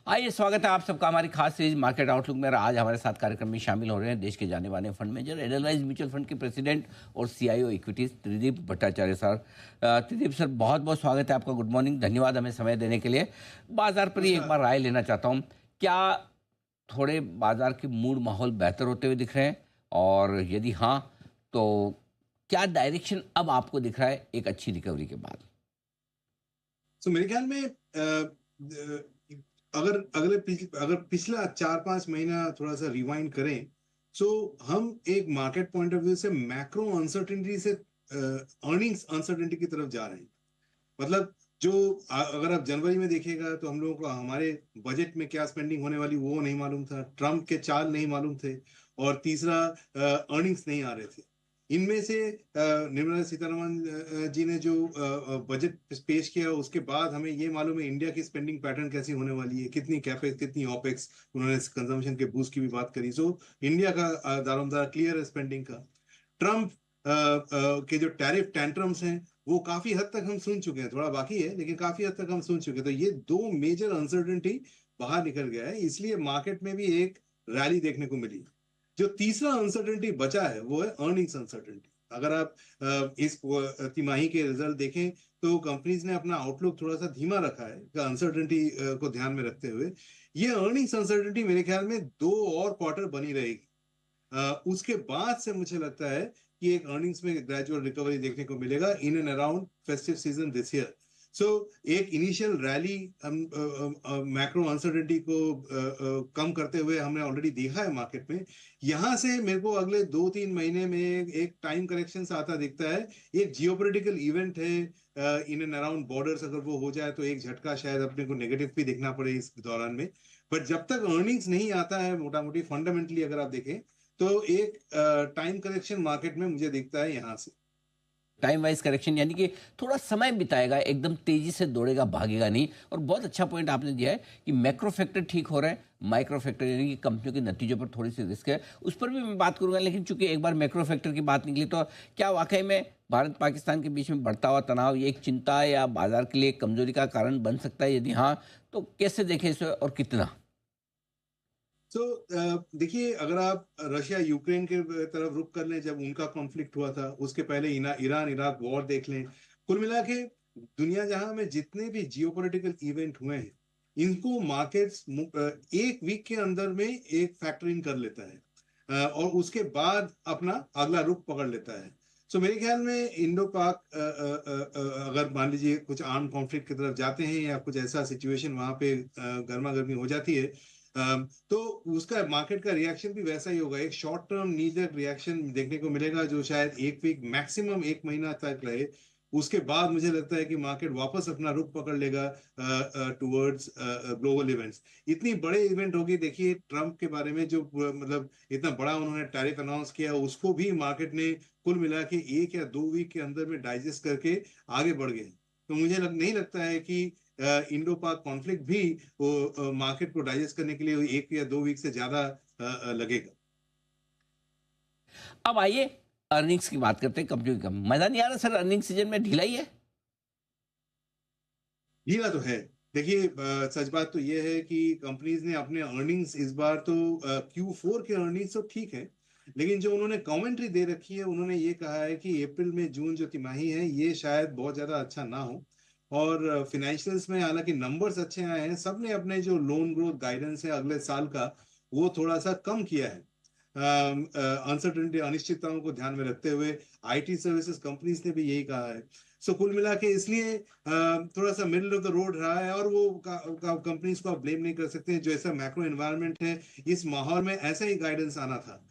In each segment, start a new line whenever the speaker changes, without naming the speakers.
आइए, स्वागत है आप सबका हमारी खास सीरीज मार्केट आउटलुक में। आज हमारे साथ कार्यक्रम में शामिल हो रहे हैं देश के जाने माने fund manager, Edelweiss mutual fund के प्रेसिडेंट और CEO equities Tridip Bhattacharya sir. Tridip sir, बहुत बहुत स्वागत है आपका। गुड मॉर्निंग, धन्यवाद हमें समय देने के लिए। बाजार पर ही एक
नमस्कार।
बार राय लेना चाहता हूँ। क्या थोड़े बाजार के मूड माहौल बेहतर होते हुए दिख रहे हैं, और यदि हाँ तो क्या डायरेक्शन अब आपको दिख रहा है एक अच्छी रिकवरी के बाद?
मेरे ख्याल में अगर पिछला 4-5 महीना थोड़ा सा रिवाइंड करें, सो हम एक मार्केट पॉइंट ऑफ व्यू से मैक्रो अनसर्टेनिटी से अर्निंग्स अनसर्टेनिटी की तरफ जा रहे हैं। मतलब जो अगर आप जनवरी में देखिएगा तो हम लोगों को हमारे बजट में क्या स्पेंडिंग होने वाली वो नहीं मालूम था, ट्रम्प के चाल नहीं मालूम थे, और तीसरा अर्निंग्स नहीं आ रहे थे। इनमें से निर्मला सीतारमण जी ने जो बजट पेश किया उसके बाद हमें ये मालूम है इंडिया की स्पेंडिंग पैटर्न कैसी होने वाली है, कितनी कैपेक्स कितनी ओपेक्स। उन्होंने कंजम्पशन के बूस्ट की भी बात करी। सो इंडिया का दारोमदार क्लियर है स्पेंडिंग का। ट्रम्प के जो टैरिफ टेंट्रम्स हैं वो काफी हद तक हम सुन चुके हैं, थोड़ा बाकी है लेकिन काफी हद तक हम सुन चुके हैं। तो ये दो मेजर अनसर्टेनिटी बाहर निकल गया है, इसलिए मार्केट में भी एक रैली देखने को मिली। जो तीसरा अनसर्टेनिटी बचा है वो है अर्निंग्स अनसर्टेनिटी। अगर आप इस तिमाही के रिजल्ट देखें तो कंपनीज ने अपना आउटलुक थोड़ा सा धीमा रखा है अनसर्टेनिटी को ध्यान में रखते हुए। ये अर्निंग्स अनसर्टेनिटी मेरे ख्याल में 2 और क्वार्टर बनी रहेगी। उसके बाद से मुझे लगता है कि एक अर्निंग्स में ग्रेजुअल रिकवरी देखने को मिलेगा in and around festive season this year. So एक इनिशियल रैली हम मैक्रो अनसर्टेनिटी को कम करते हुए हमने ऑलरेडी देखा है मार्केट में। यहां से मेरे को अगले 2-3 महीने में एक टाइम करेक्शन आता दिखता है। एक जियोपॉलिटिकल इवेंट है इन एंड अराउंड बॉर्डर्स, अगर वो हो जाए तो एक झटका शायद अपने को नेगेटिव भी देखना पड़े इस दौरान में। बट जब तक अर्निंग्स नहीं आता है मोटा मोटी फंडामेंटली अगर आप देखें तो एक टाइम करेक्शन मार्केट में मुझे दिखता है यहां से।
टाइम वाइज करेक्शन, यानी कि थोड़ा समय बिताएगा, एकदम तेजी से दौड़ेगा, भागेगा नहीं। और बहुत अच्छा पॉइंट आपने दिया है कि मैक्रो फैक्टर ठीक हो रहे हैं, माइक्रो फैक्टर यानी कि कंपनियों के नतीजों पर थोड़ी सी रिस्क है, उस पर भी मैं बात करूंगा। लेकिन चूंकि एक बार मैक्रो फैक्टर की बात निकली, तो क्या वाकई में भारत पाकिस्तान के बीच में बढ़ता हुआ तनाव ये एक चिंता या बाजार के लिए कमजोरी का कारण बन सकता है? यदि हाँ तो कैसे देखें इसे और कितना?
तो देखिए, अगर आप रशिया यूक्रेन के तरफ रुख कर लें, जब उनका कॉन्फ्लिक्ट हुआ था, उसके पहले ईरान इराक वॉर देख लें, कुल मिला के दुनिया जहां में जितने भी जियोपॉलिटिकल इवेंट हुए हैं इनको मार्केट्स एक वीक के अंदर में एक फैक्टर इन कर लेता है और उसके बाद अपना अगला रुख पकड़ लेता है। सो मेरे ख्याल में इंडो पाक अगर मान लीजिए कुछ आर्म कॉन्फ्लिक्ट की तरफ जाते हैं या कुछ ऐसा सिचुएशन वहां पे गर्मा गर्मी हो जाती है, तो उसका मार्केट का रिएक्शन भी वैसा ही होगा। एक शॉर्ट टर्म नीडर रिएक्शन देखने को मिलेगा जो शायद एक वीक मैक्सिमम 1 महीना तक रहे। उसके बाद मुझे लगता है कि मार्केट वापस अपना रुख पकड़ लेगा टुवर्ड्स ग्लोबल इवेंट्स। इतनी बड़े इवेंट होगी, देखिए ट्रम्प के बारे में जो मतलब इतना बड़ा उन्होंने टैरिफ अनाउंस किया उसको भी मार्केट ने कुल मिला के 1 या 2 वीक के अंदर में डाइजेस्ट करके आगे बढ़ गए। तो मुझे नहीं लगता है कि इंडो पाक कॉन्फ्लिक्ट भी वो मार्केट को डाइजेस्ट करने के लिए 1 या 2 वीक से ज्यादा लगेगा।
अब आइए अर्निंग्स की बात करते हैं। कंपनी का मजा नहीं आ रहा सर, अर्निंग सीजन में ढिलाई है।
ढीला तो है। देखिए, सच बात तो यह है कि कंपनीज ने अपने अर्निंग्स इस बार तो Q4 के अर्निंग्स तो ठीक है, लेकिन जो उन्होंने कमेंट्री दे रखी है उन्होंने ये कहा है कि अप्रैल में जून जो तिमाही है ये शायद बहुत ज्यादा अच्छा ना हो। और फाइनेंशियल्स में हालांकि नंबर्स अच्छे आए हैं, सबने अपने जो लोन ग्रोथ गाइडेंस है अगले साल का वो थोड़ा सा कम किया है अनसर्टेनिटी अनिश्चितताओं को ध्यान में रखते हुए। आईटी सर्विसेज कंपनीज ने भी यही कहा है। सो कुल मिला के इसलिए थोड़ा सा मिडिल ऑफ द रोड रहा है, और वो कंपनीज को आप ब्लेम नहीं कर सकते। जो ऐसा मैक्रो एनवायरनमेंट है इस माहौल में ऐसा ही गाइडेंस आना था।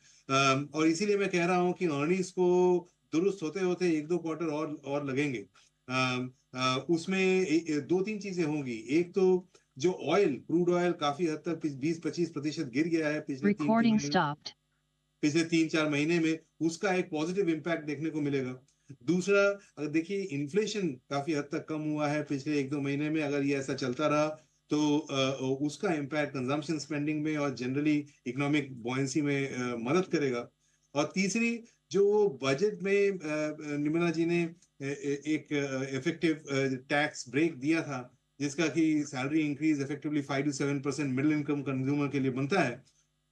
और इसीलिए मैं कह रहा हूँ कि अर्निंग्स को दुरुस्त होते होते 1-2 क्वार्टर और लगेंगे। उसमें 2-3 चीजें होंगी। एक तो जो ऑयल क्रूड ऑयल काफी हद तक 20-25% गिर गया है पिछले 3-4 महीने में, उसका एक पॉजिटिव इम्पैक्ट देखने को मिलेगा। दूसरा, अगर देखिए इन्फ्लेशन काफी हद तक कम हुआ है पिछले 1-2 महीने में, अगर ये ऐसा चलता रहा तो उसका इम्पैक्ट कंजम्पशन स्पेंडिंग में और जनरली इकोनॉमिक बॉयंसी में मदद करेगा। और तीसरी, जो वो बजट में निर्मला जी ने एक इफेक्टिव टैक्स ब्रेक दिया था जिसका कि salary increase effectively 5 to 7% middle income consumer के लिए बनता है,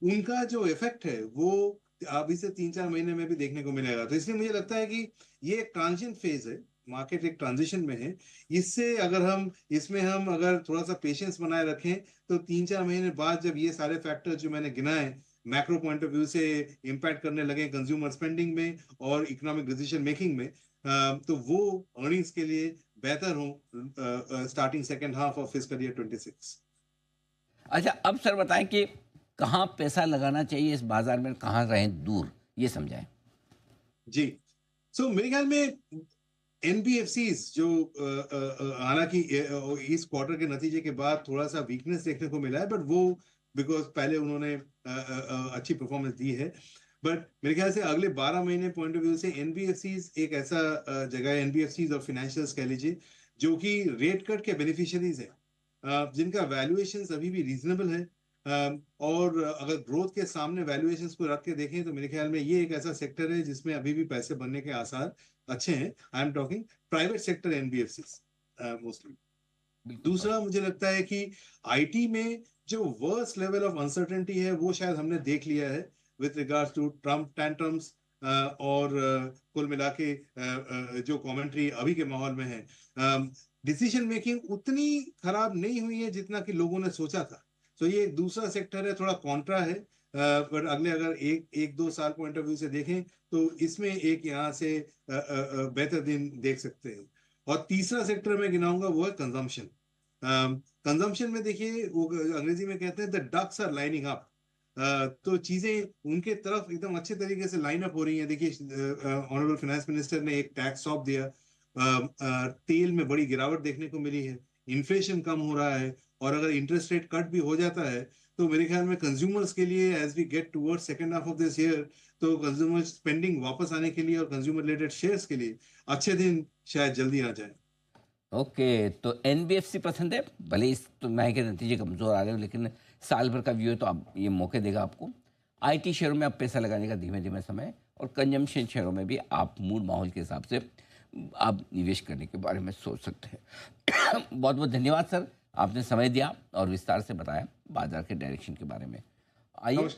उनका जो इफेक्ट है वो अभी से 3-4 महीने में भी देखने को मिलेगा। तो इसलिए मुझे लगता है कि ये एक ट्रांजिशन फेज है, मार्केट एक ट्रांजिशन में है। इससे अगर हम इसमें हम अगर थोड़ा सा पेशेंस बनाए रखें तो 3-4 महीने बाद जब ये सारे फैक्टर्स जो मैंने गिनाए मैक्रो पॉइंट ऑफ व्यू से इम्पैक्ट करने लगे कंज्यूमर स्पेंडिंग में और इकोनॉमिक डिसीजन मेकिंग में, तो वो अर्निंग्स के लिए बेहतर हो starting second half of fiscal year 26।
अच्छा, अब सर बताएं कि कहाँ पैसा लगाना चाहिए इस बाजार में, कहाँ रहें दूर, ये समझाएं।
जी, सो मेरे ख्याल में एनबीएफसीज जो हालांकि इस क्वार्टर के नतीजे के बाद थोड़ा सा वीकनेस देखने को मिला है, बट वो बिकॉज पहले उन्होंने अच्छी परफॉर्मेंस दी है। बट मेरे ख्याल से अगले 12 महीने पॉइंट ऑफ व्यू से एनबीएफसीज एक ऐसा जगह है, एनबीएफसीज और फाइनेंशियल्स कह लीजिए, जो कि रेट कट के बेनिफिशियरीज है, जिनका वैल्यूएशंस अभी भी रीजनेबल है। और अगर ग्रोथ के सामने वैल्यूएशंस को रख के देखें तो मेरे ख्याल में ये एक ऐसा सेक्टर है जिसमें अभी भी पैसे बनने के आसार अच्छे हैं। I am talking private sector NBFC mostly.
बिल्कुल
दूसरा मुझे लगता है कि आईटी में जो वर्स्ट लेवल ऑफ अनसर्टेनिटी है वो शायद हमने देख लिया है with regards to Trump tantrums, और कुल मिला के जो कमेंट्री अभी के माहौल में है, डिसीजन मेकिंग उतनी खराब नहीं हुई है जितना कि लोगों ने सोचा था। तो ये एक दूसरा सेक्टर है, थोड़ा कॉन्ट्रा है, पर अगले अगर एक दो साल पॉइंट ऑफ व्यू से देखें तो इसमें एक यहाँ से बेहतर दिन देख सकते हैं। और तीसरा सेक्टर मैं गिनाऊंगा वो है कंजम्पशन। कंजम्पशन में देखिए वो अंग्रेजी में कहते हैं the ducks are lining up. तो चीजें उनके तरफ एकदम अच्छे तरीके से लाइन अप हो रही हैं। देखिए ऑनरेबल फाइनेंस मिनिस्टर ने एक टैक्स सौंप दिया, तेल में बड़ी गिरावट देखने को मिली है, इन्फ्लेशन कम हो रहा है, और अगर इंटरेस्ट रेट कट भी हो जाता है तो मेरे ख्याल में कंज्यूमर्स के लिए as we get towards second half of this year, तो कंज्यूमर स्पेंडिंग वापस आने के लिए और कंज्यूमर रिलेटेड शेयर्स के लिए अच्छे दिन शायद जल्दी आ जाए।
ओके, तो एनबीएफसी पसंद है, भले इस तिमाही के नतीजे कमजोर आ रहे हो, लेकिन साल भर का व्यू है तो आप ये मौके देगा आपको। आईटी शेयरों में आप पैसा लगाने का धीमे धीमे समय, और कंजम्पशन शेयरों में भी आप मूड माहौल के हिसाब से आप निवेश करने के बारे में सोच सकते हैं। बहुत बहुत धन्यवाद सर, आपने समय दिया और विस्तार से बताया बाजार के डायरेक्शन के बारे में। आइए